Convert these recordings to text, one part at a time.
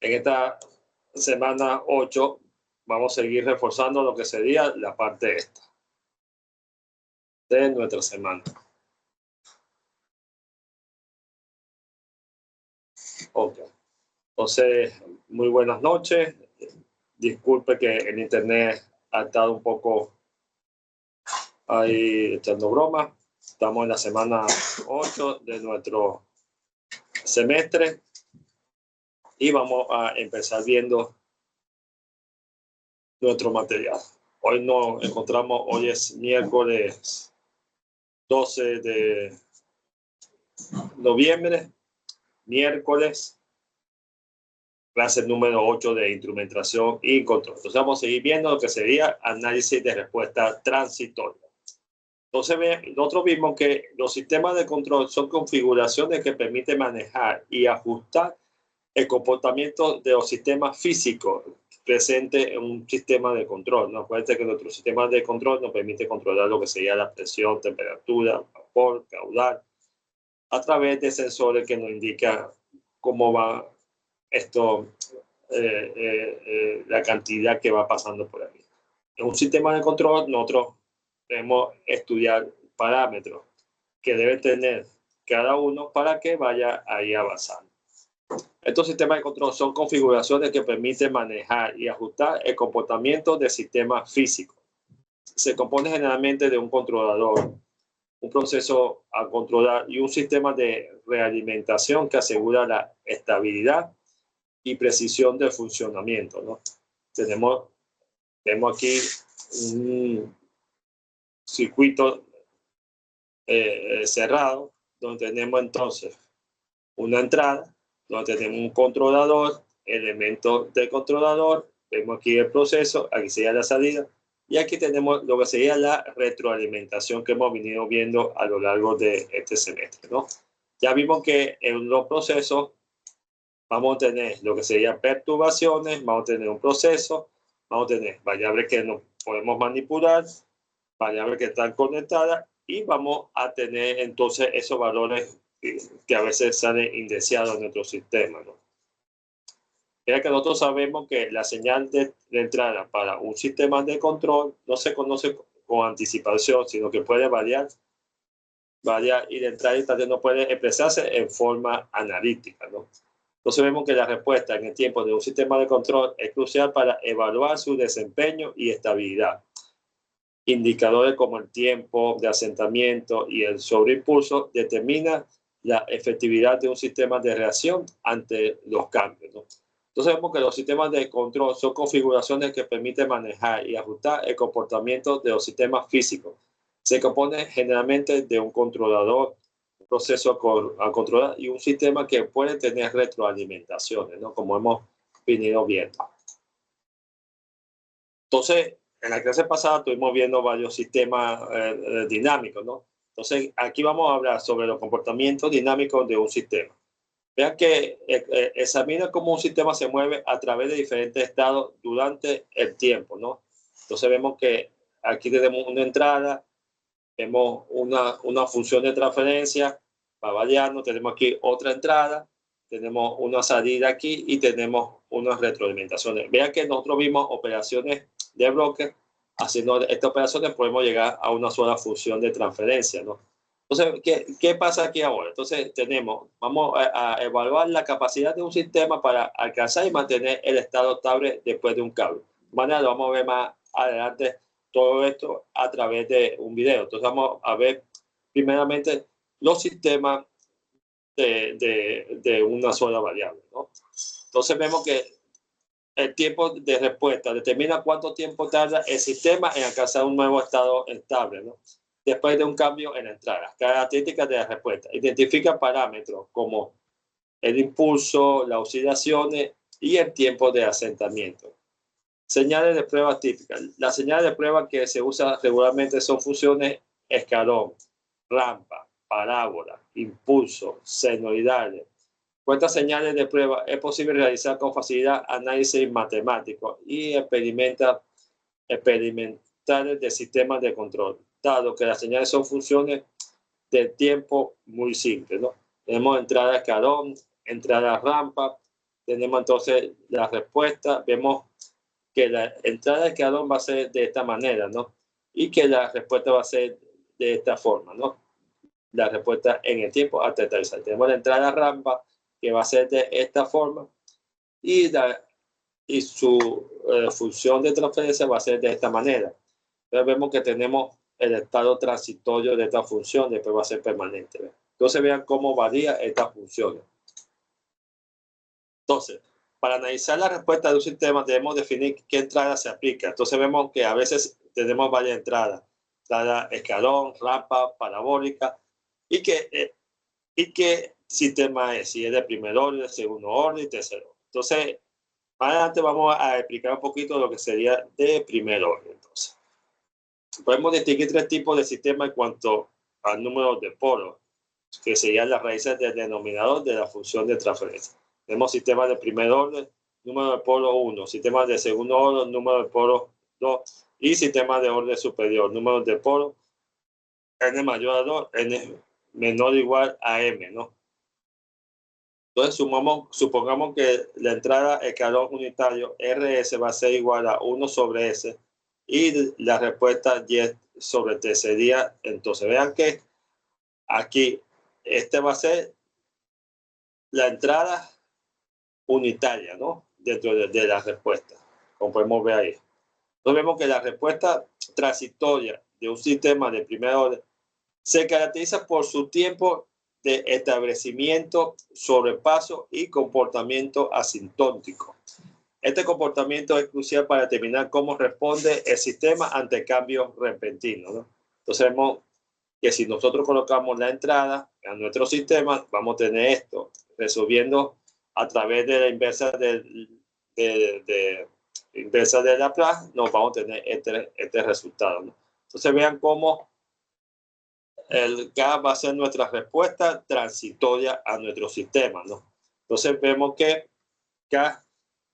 En esta semana 8 vamos a seguir reforzando lo que sería la parte esta de nuestra semana. Ok. Entonces, muy buenas noches. Disculpe que el internet ha estado un poco ahí echando broma. Estamos en la semana 8 de nuestro semestre y vamos a empezar viendo nuestro material. Hoy nos encontramos, hoy es miércoles 12 de noviembre, miércoles, clase número 8 de instrumentación y control. Entonces vamos a seguir viendo lo que sería análisis de respuesta transitoria. Entonces nosotros vimos que los sistemas de control son configuraciones que permiten manejar y ajustar el comportamiento de los sistemas físicos presentes en un sistema de control. ¿No? Acuérdense que nuestro sistema de control nos permite controlar lo que sería la presión, temperatura, vapor, caudal, a través de sensores que nos indican cómo va esto, la cantidad que va pasando por aquí. En un sistema de control nosotros debemos estudiar parámetros que debe tener cada uno para que vaya ahí avanzando. Estos sistemas de control son configuraciones que permiten manejar y ajustar el comportamiento del sistema físico. Se compone generalmente de un controlador, un proceso a controlar y un sistema de realimentación que asegura la estabilidad y precisión del funcionamiento, ¿no? Vemos aquí un circuito cerrado, donde tenemos entonces una entrada, donde tenemos un controlador, elementos del controlador, vemos aquí el proceso, aquí sería la salida, y aquí tenemos lo que sería la retroalimentación que hemos venido viendo a lo largo de este semestre, ¿no? Ya vimos que en los procesos vamos a tener lo que sería perturbaciones, vamos a tener un proceso, vamos a tener variables que no podemos manipular, variables que están conectadas, y vamos a tener entonces esos valores que a veces salen indeseados en nuestro sistema, ¿no? Mira que nosotros sabemos que la señal de entrada para un sistema de control no se conoce con anticipación, sino que puede variar y la entrada y no puede expresarse en forma analítica, ¿no? Entonces vemos que la respuesta en el tiempo de un sistema de control es crucial para evaluar su desempeño y estabilidad. Indicadores como el tiempo de asentamiento y el sobreimpulso determinan la efectividad de un sistema de reacción ante los cambios, ¿no? Entonces vemos que los sistemas de control son configuraciones que permiten manejar y ajustar el comportamiento de los sistemas físicos. Se compone generalmente de un controlador, un proceso a controlar y un sistema que puede tener retroalimentaciones, ¿no? Como hemos venido viendo. Entonces, en la clase pasada estuvimos viendo varios sistemas dinámicos, ¿no? Entonces, aquí vamos a hablar sobre los comportamientos dinámicos de un sistema. Vean que examina cómo un sistema se mueve a través de diferentes estados durante el tiempo, ¿no? Entonces vemos que aquí tenemos una entrada, vemos una función de transferencia, va variando, tenemos aquí otra entrada, tenemos una salida aquí y tenemos unas retroalimentaciones. Vean que nosotros vimos operaciones de bloque, haciendo estas operaciones podemos llegar a una sola función de transferencia, ¿no? Entonces, ¿qué pasa aquí ahora? Entonces, vamos a evaluar la capacidad de un sistema para alcanzar y mantener el estado estable después de un cambio. De manera, lo vamos a ver más adelante todo esto a través de un video. Entonces, vamos a ver primeramente los sistemas de una sola variable, ¿no? Entonces, vemos que el tiempo de respuesta determina cuánto tiempo tarda el sistema en alcanzar un nuevo estado estable, ¿no? Después de un cambio en la entrada. Características de la respuesta. Identifica parámetros como el impulso, las oscilaciones y el tiempo de asentamiento. Señales de prueba típicas. Las señales de prueba que se usan regularmente son funciones escalón, rampa, parábola, impulso, senoidales. Con estas señales de prueba es posible realizar con facilidad análisis matemático y experimentales de sistemas de control, dado que las señales son funciones del tiempo muy simples, ¿no? Tenemos entrada escalón, entrada rampa, tenemos entonces la respuesta. Vemos que la entrada de escalón va a ser de esta manera, ¿no? Y que la respuesta va a ser de esta forma, ¿no? La respuesta en el tiempo hasta estabilizar. Tenemos la entrada rampa que va a ser de esta forma y su función de transferencia va a ser de esta manera. Entonces vemos que tenemos el estado transitorio de esta función, después va a ser permanente, ¿ves? Entonces vean cómo varía estas funciones. Entonces, para analizar la respuesta de un sistema debemos definir qué entrada se aplica. Entonces vemos que a veces tenemos varias entradas. Entrada escalón, rampa, parabólica. ¿Y qué sistema es? Si es de primer orden, de segundo orden y tercero. Entonces, más adelante vamos a explicar un poquito lo que sería de primer orden. Entonces, podemos distinguir tres tipos de sistemas en cuanto al número de polos, que serían las raíces del denominador de la función de transferencia. Tenemos sistemas de primer orden, número de polos 1, sistemas de segundo orden, número de polos 2 y sistemas de orden superior, número de polos n mayor a 2, n menor o igual a m, ¿no? Entonces supongamos que la entrada escalón unitario RS va a ser igual a 1 sobre S y la respuesta Y sobre T sería, entonces vean que aquí este va a ser la entrada unitaria, ¿no? Dentro de la respuesta, como podemos ver ahí. Entonces vemos que la respuesta transitoria de un sistema de primer orden se caracteriza por su tiempo de establecimiento, sobrepaso y comportamiento asintótico. Este comportamiento es crucial para determinar cómo responde el sistema ante cambios repentinos, ¿no? Entonces vemos que si nosotros colocamos la entrada a nuestro sistema, vamos a tener esto, resolviendo a través de la inversa inversa de Laplace, nos vamos a tener este resultado, ¿no? Entonces vean cómo el K va a ser nuestra respuesta transitoria a nuestro sistema, ¿no? Entonces vemos que K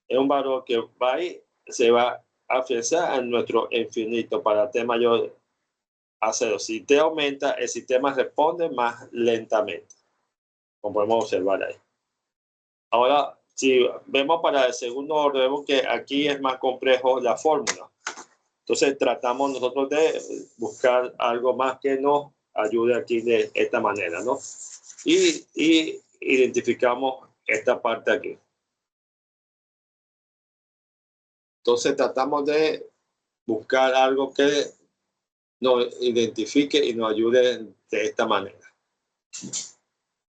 es un valor que va ahí, se va a afianzar en nuestro infinito para T mayor a 0. Si T aumenta, el sistema responde más lentamente, como podemos observar ahí. Ahora, si vemos para el segundo orden, vemos que aquí es más complejo la fórmula. Entonces tratamos nosotros de buscar algo más que nos ayude aquí de esta manera, ¿no? Y identificamos esta parte aquí. Entonces tratamos de buscar algo que nos identifique y nos ayude de esta manera. Entonces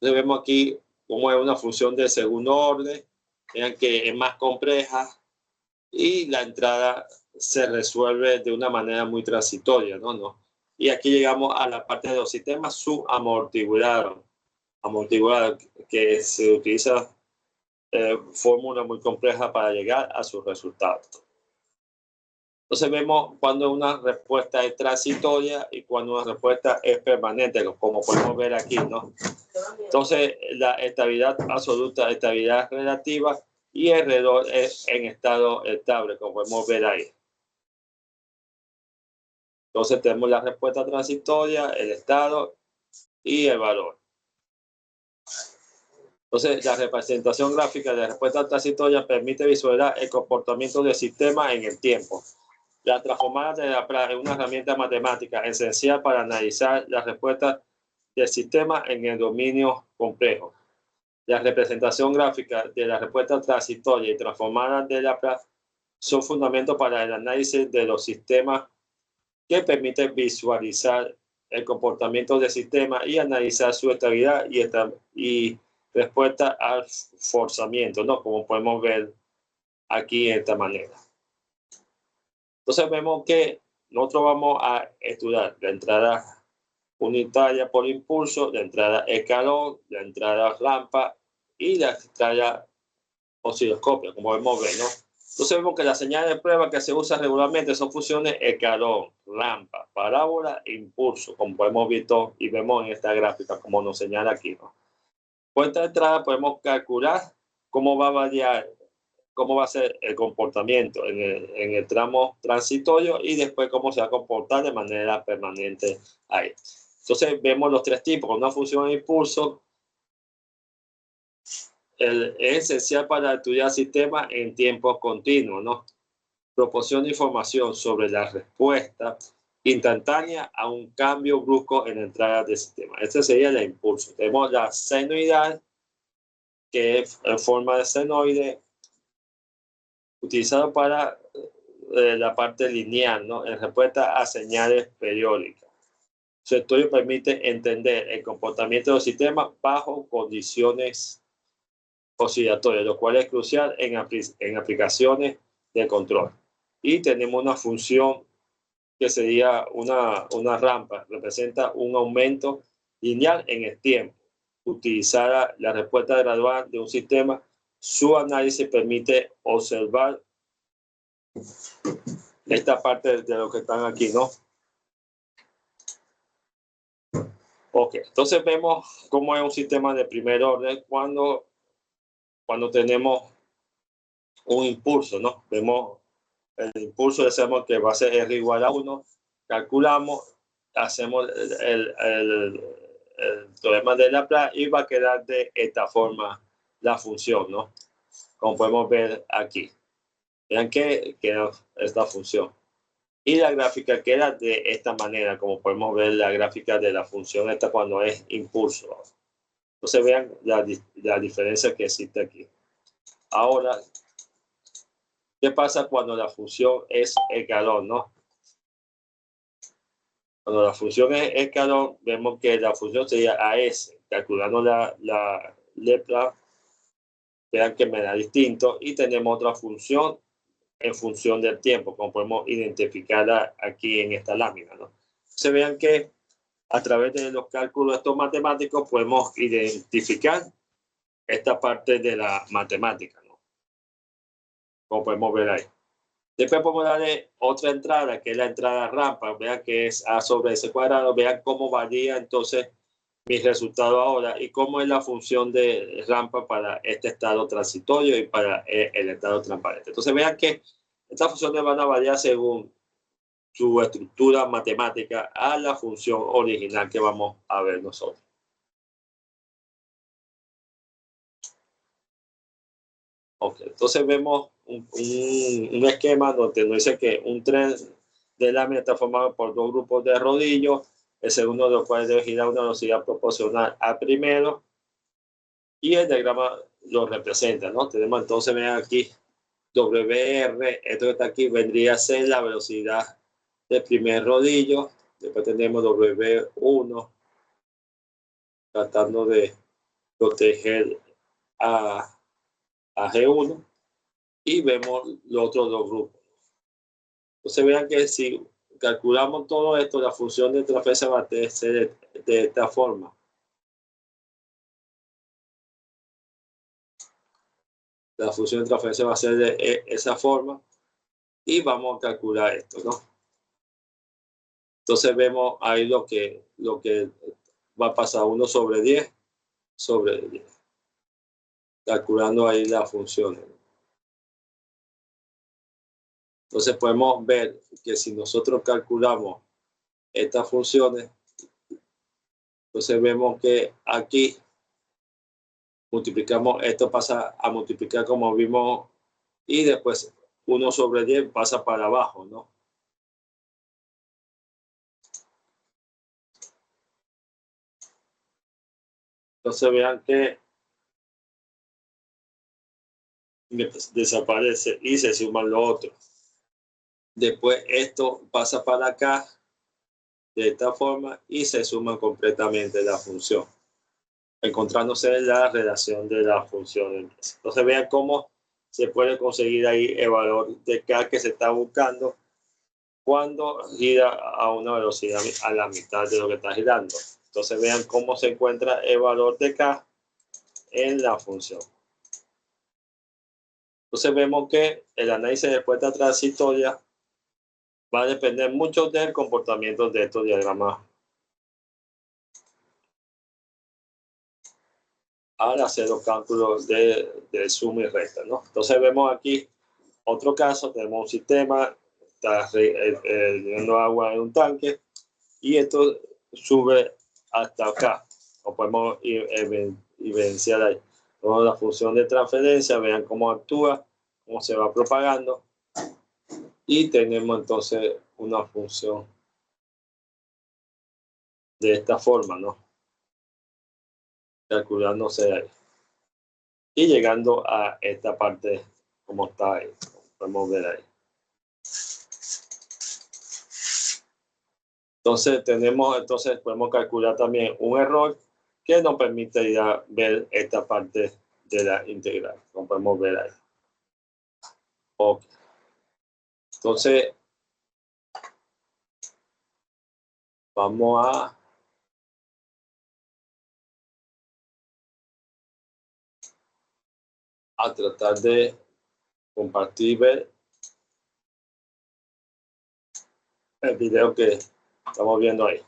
vemos aquí cómo es una función de segundo orden, vean que es más compleja y la entrada se resuelve de una manera muy transitoria, ¿no? Y aquí llegamos a la parte de los sistemas subamortiguados, que se utiliza fórmula muy compleja para llegar a sus resultados. Entonces vemos cuando una respuesta es transitoria y cuando una respuesta es permanente, como podemos ver aquí, ¿no? Entonces la estabilidad absoluta, estabilidad relativa y el alrededor es en estado estable, como podemos ver ahí. Entonces tenemos la respuesta transitoria, el estado y el valor. Entonces la representación gráfica de la respuesta transitoria permite visualizar el comportamiento del sistema en el tiempo. La transformada de Laplace es una herramienta matemática esencial para analizar la respuesta del sistema en el dominio complejo. La representación gráfica de la respuesta transitoria y transformada de Laplace son fundamentos para el análisis de los sistemas que permiten visualizar el comportamiento del sistema y analizar su estabilidad y respuesta al forzamiento, ¿no? Como podemos ver aquí de esta manera. Entonces vemos que nosotros vamos a estudiar la entrada unitaria por impulso, la entrada escalón, la entrada rampa y la entrada osciloscopio, como podemos ver, ¿no? Entonces vemos que las señales de prueba que se usan regularmente son funciones escalón, rampa, parábola e impulso, como podemos ver y vemos en esta gráfica, como nos señala aquí, ¿no? Por esta entrada podemos calcular cómo va a variar, cómo va a ser el comportamiento en el tramo transitorio y después cómo se va a comportar de manera permanente ahí. Entonces vemos los tres tipos, una función de impulso, es esencial para estudiar sistemas en tiempo continuo, ¿no? Proporciona información sobre la respuesta instantánea a un cambio brusco en la entrada del sistema. Este sería el impulso. Tenemos la senoidal, que es en forma de senoide, utilizado para la parte lineal, ¿no? En respuesta a señales periódicas. Su estudio permite entender el comportamiento del sistema bajo condiciones oscilatorias, lo cual es crucial en aplicaciones de control. Y tenemos una función que sería una rampa, representa un aumento lineal en el tiempo. Utilizada la respuesta gradual de un sistema, su análisis permite observar esta parte de lo que están aquí, ¿no? Ok, entonces vemos cómo es un sistema de primer orden cuando tenemos un impulso, ¿no? Vemos el impulso, decimos que va a ser R igual a 1, calculamos, hacemos el teorema de Laplace y va a quedar de esta forma la función, ¿no? Como podemos ver aquí. Vean que queda esta función. Y la gráfica queda de esta manera, como podemos ver la gráfica de la función esta cuando es impulso. Entonces vean la diferencia que existe aquí. Ahora, ¿qué pasa cuando la función es escalón, no? Cuando la función es escalón, vemos que la función sería AS. Calculando la Laplace, vean que me da distinto. Y tenemos otra función en función del tiempo, como podemos identificarla aquí en esta lámina, ¿no? Se vean que a través de los cálculos estos matemáticos podemos identificar esta parte de la matemática, ¿no? Como podemos ver ahí. Después podemos darle otra entrada, que es la entrada rampa. Vean que es A sobre S cuadrado. Vean cómo varía entonces mi resultado ahora y cómo es la función de rampa para este estado transitorio y para el estado transparente. Entonces vean que estas funciones van a variar según su estructura matemática a la función original que vamos a ver nosotros. Ok, entonces vemos un esquema donde nos dice que un tren de lámina está formado por dos grupos de rodillos, el segundo de los cuales debe girar a una velocidad proporcional al primero, y el diagrama lo representa, ¿no? Tenemos entonces, vean aquí, WR, esto que está aquí, vendría a ser la velocidad del primer rodillo. Después tenemos W1, tratando de proteger a G1, y vemos los otros dos grupos. Entonces vean que si calculamos todo esto, la función de trapecio va a ser de esta forma. La función de trapecio va a ser de esa forma y vamos a calcular esto, ¿no? Entonces vemos ahí lo que va a pasar, 1 sobre 10 sobre 10. Calculando ahí las funciones. Entonces podemos ver que si nosotros calculamos estas funciones, entonces vemos que aquí multiplicamos, esto pasa a multiplicar como vimos, y después 1 sobre 10 pasa para abajo, ¿no? Entonces vean que desaparece y se suman los otros. Después esto pasa para acá de esta forma y se suma completamente la función, encontrándose la relación de la función. Entonces vean cómo se puede conseguir ahí el valor de K que se está buscando cuando gira a una velocidad a la mitad de lo que está girando. Entonces vean cómo se encuentra el valor de K en la función. Entonces vemos que el análisis de respuesta transitoria va a depender mucho del comportamiento de estos diagramas al hacer los cálculos de suma y resta, ¿no? Entonces vemos aquí otro caso, tenemos un sistema, está llenando agua en un tanque y esto sube hasta acá, lo podemos evidenciar ahí. Toda la función de transferencia, vean cómo actúa, cómo se va propagando. Y tenemos entonces una función de esta forma, ¿no? Calculándose ahí. Y llegando a esta parte como está ahí. Podemos ver ahí. Entonces podemos calcular también un error que nos permite ya ver esta parte de la integral, como podemos ver ahí. Okay. Entonces, vamos a tratar de compartir el video que estamos viendo ahí.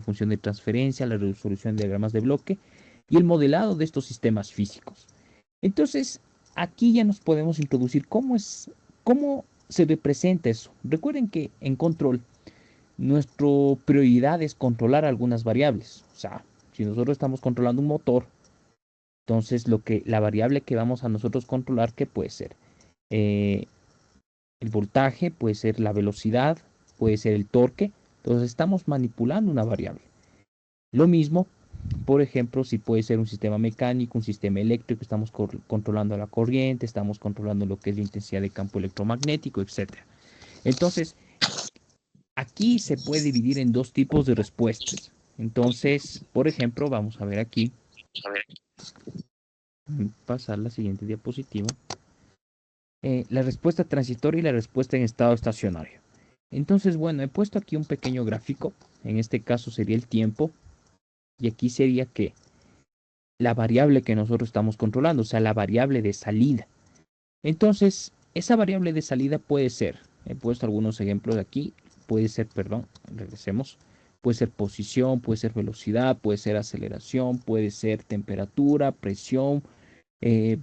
Función de transferencia, la resolución de diagramas de bloque y el modelado de estos sistemas físicos. Entonces, aquí ya nos podemos introducir cómo se representa eso. Recuerden que en control, nuestra prioridad es controlar algunas variables. O sea, si nosotros estamos controlando un motor, entonces la variable que vamos a nosotros controlar, que puede ser el voltaje, puede ser la velocidad, puede ser el torque. Entonces estamos manipulando una variable. Lo mismo, por ejemplo, si puede ser un sistema mecánico, un sistema eléctrico, estamos controlando la corriente, estamos controlando lo que es la intensidad de campo electromagnético, etc. Entonces, aquí se puede dividir en dos tipos de respuestas. Entonces, por ejemplo, vamos a ver aquí. Pasar la siguiente diapositiva. La respuesta transitoria y la respuesta en estado estacionario. Entonces, bueno, he puesto aquí un pequeño gráfico. En este caso sería el tiempo. Y aquí sería que la variable que nosotros estamos controlando, o sea, la variable de salida. Entonces, esa variable de salida puede ser, he puesto algunos ejemplos aquí, puede ser, perdón, regresemos, puede ser posición, puede ser velocidad, puede ser aceleración, puede ser temperatura, presión,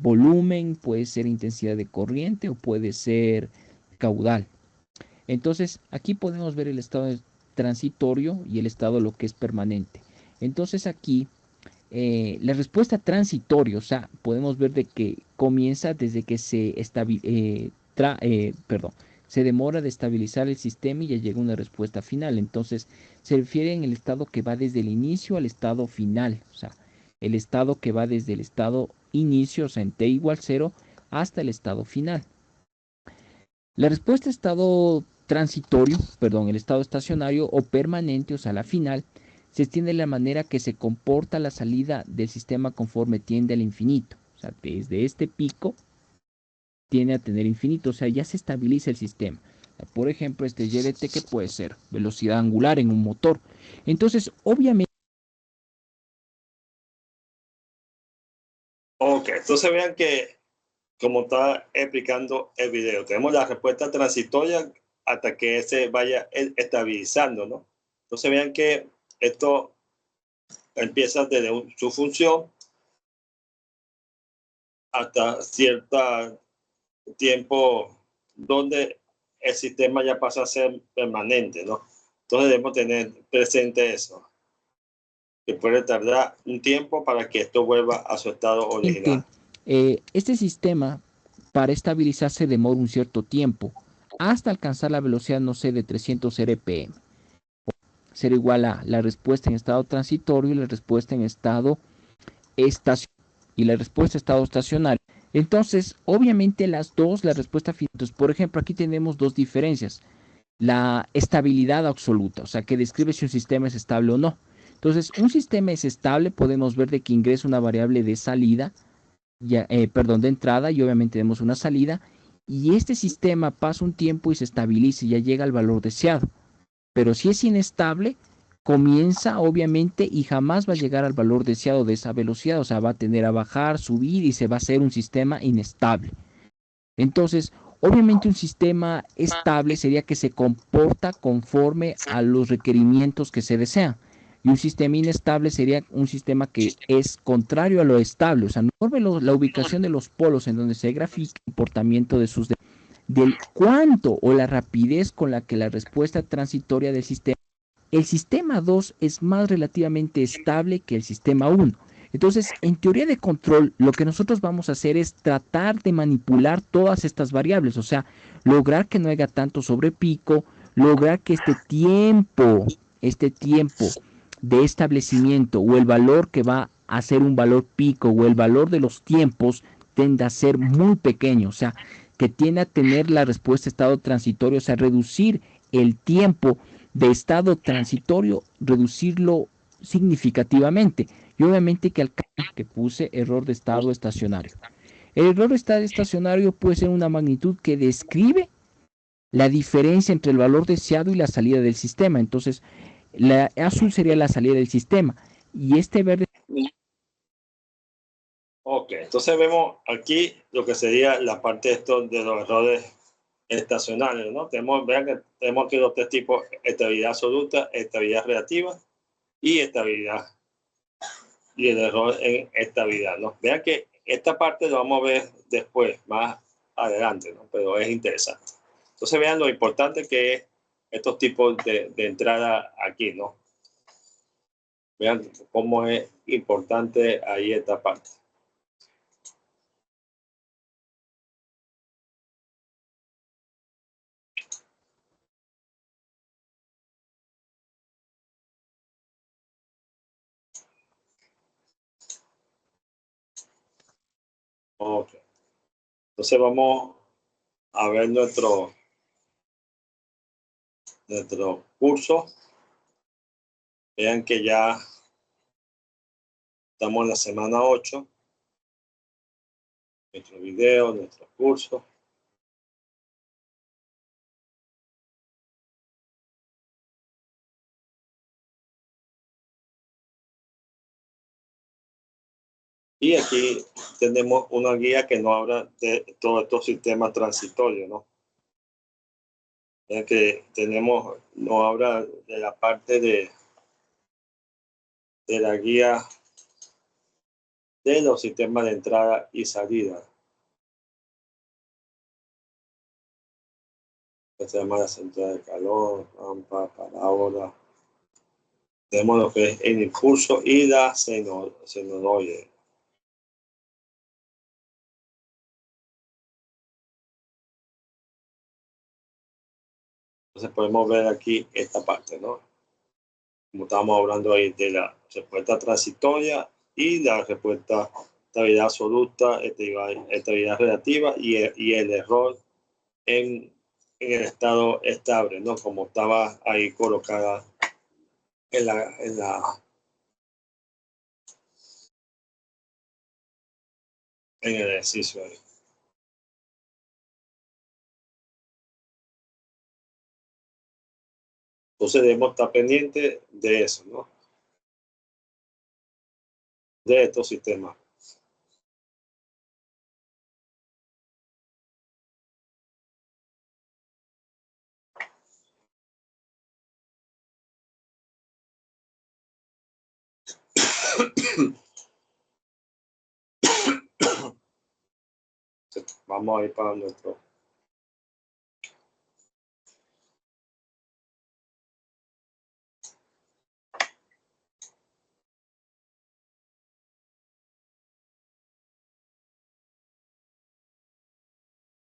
volumen, puede ser intensidad de corriente o puede ser caudal. Entonces, aquí podemos ver el estado transitorio y el estado lo que es permanente. Entonces, aquí la respuesta transitoria, o sea, podemos ver de que comienza desde que se demora de estabilizar el sistema y ya llega una respuesta final. Entonces, se refiere en el estado que va desde el inicio al estado final, o sea, el estado que va desde el estado inicio, o sea, en t igual 0, hasta el estado final. La respuesta estado transitorio, perdón, el estado estacionario o permanente, o sea, la final, se extiende de la manera que se comporta la salida del sistema conforme tiende al infinito. O sea, desde este pico tiende a tener infinito, o sea, ya se estabiliza el sistema. Por ejemplo, este YDT que puede ser velocidad angular en un motor. Entonces, obviamente... Ok, entonces vean que como está explicando el video, tenemos la respuesta transitoria hasta que se vaya estabilizando, ¿no? Entonces vean que esto empieza desde su función hasta cierto tiempo donde el sistema ya pasa a ser permanente, ¿no? Entonces debemos tener presente eso, que puede tardar un tiempo para que esto vuelva a su estado original. Este sistema, para estabilizarse, demora un cierto tiempo, hasta alcanzar la velocidad, no sé, de 300 RPM. Será igual a la respuesta en estado transitorio y la respuesta en estado estacionario. Y la respuesta estado estacionario. Entonces, obviamente las dos, la respuesta final. Entonces, por ejemplo, aquí tenemos dos diferencias. La estabilidad absoluta, o sea, que describe si un sistema es estable o no. Entonces, un sistema es estable, podemos ver de que ingresa una variable de salida, de entrada, y obviamente tenemos una salida, y este sistema pasa un tiempo y se estabiliza y ya llega al valor deseado. Pero si es inestable, comienza obviamente y jamás va a llegar al valor deseado de esa velocidad, o sea, va a tender a bajar, subir y se va a hacer un sistema inestable. Entonces, obviamente un sistema estable sería que se comporta conforme a los requerimientos que se desean. Y un sistema inestable sería un sistema que es contrario a lo estable. O sea, no la ubicación de los polos en donde se grafica el comportamiento de sus del cuánto o la rapidez con la que la respuesta transitoria del sistema. El sistema 2 es más relativamente estable que el sistema 1. Entonces, en teoría de control, lo que nosotros vamos a hacer es tratar de manipular todas estas variables, o sea, lograr que no haya tanto sobrepico, lograr que este tiempo de establecimiento o el valor que va a ser un valor pico o el valor de los tiempos tienda a ser muy pequeño, o sea, que tiende a tener la respuesta estado transitorio, o sea, reducir el tiempo de estado transitorio, reducirlo significativamente. Y obviamente que al que puse error de estado estacionario. El error de estado estacionario puede ser una magnitud que describe la diferencia entre el valor deseado y la salida del sistema. Entonces, la azul sería la salida del sistema y este verde. Ok, entonces vemos aquí lo que sería la parte de los errores estacionarios, ¿no? Vean que tenemos aquí los tres tipos: estabilidad absoluta, estabilidad relativa y estabilidad, y el error en estabilidad, ¿no? Vean que esta parte lo vamos a ver después, más adelante, ¿no? Pero es interesante. Entonces vean lo importante que es estos tipos de entrada aquí, ¿no? Vean cómo es importante ahí esta parte. Ok. Entonces vamos a ver nuestro curso. Vean que ya estamos en la semana 8. Nuestro video, nuestro curso. Y aquí tenemos una guía que nos habla de todos estos sistemas transitorios, ¿no? Ya que nos habla de la parte de la guía de los sistemas de entrada y salida. Que se llama la central de calor, rampa, parábola. Tenemos lo que es el impulso y la senoide. Entonces podemos ver aquí esta parte, ¿no? Como estábamos hablando ahí de la respuesta transitoria y la respuesta estabilidad absoluta, estabilidad relativa y el error en el estado estable, ¿no? Como estaba ahí colocada en el ejercicio ahí. Entonces debemos estar pendientes de eso, ¿no? De estos sistemas. Vamos a ir para nuestro.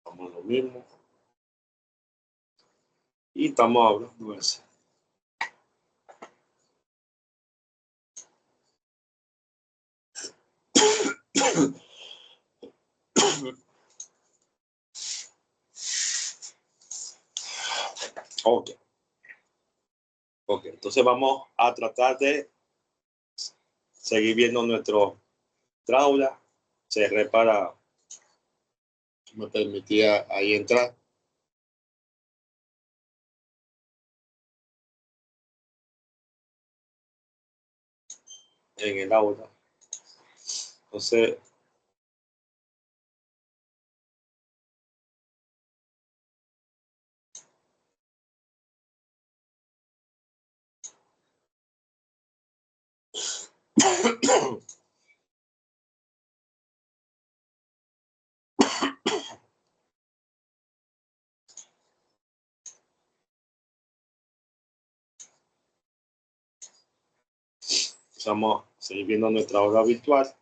Vamos a lo mismo. Y estamos hablando de eso. Ok. Ok, entonces vamos a tratar de seguir viendo nuestro aula. Cerré para me permitía ahí entrar. En el aula. Entonces, Vamos a seguir viendo nuestra hora virtual.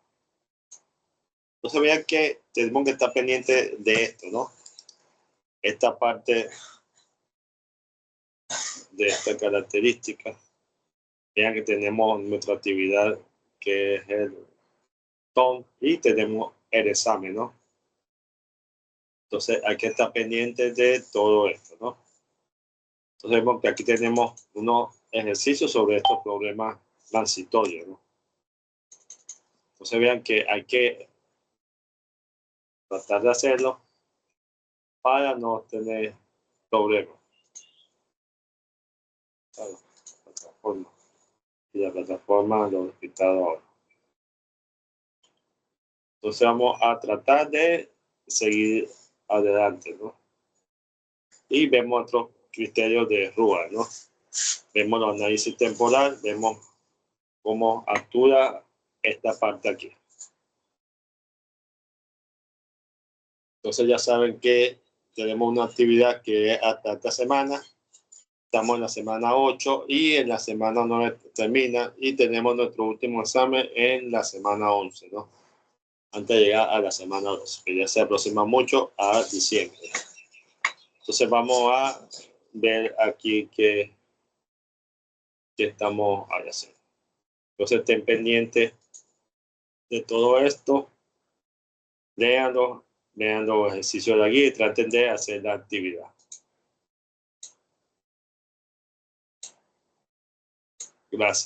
Entonces vean que tenemos que estar pendiente de esto, ¿no? Esta parte de esta característica. Vean que tenemos nuestra actividad que es el TON y tenemos el examen, ¿no? Entonces hay que estar pendiente de todo esto, ¿no? Entonces vemos que aquí tenemos unos ejercicios sobre estos problemas transitorios, ¿no? Entonces vean que hay que tratar de hacerlo para no tener problemas. Y la plataforma lo he quitado ahora. Entonces vamos a tratar de seguir adelante, ¿no? Y vemos otros criterios de RUA, ¿no? Vemos el análisis temporal, vemos cómo actúa esta parte aquí. Entonces ya saben que tenemos una actividad que es hasta esta semana. Estamos en la semana 8 y en la semana 9 termina y tenemos nuestro último examen en la semana 11, ¿no? Antes de llegar a la semana 12, que ya se aproxima mucho a diciembre. Entonces vamos a ver aquí qué estamos haciendo. Entonces estén pendientes de todo esto. Lean los ejercicios de la guía y traten de hacer la actividad. Gracias.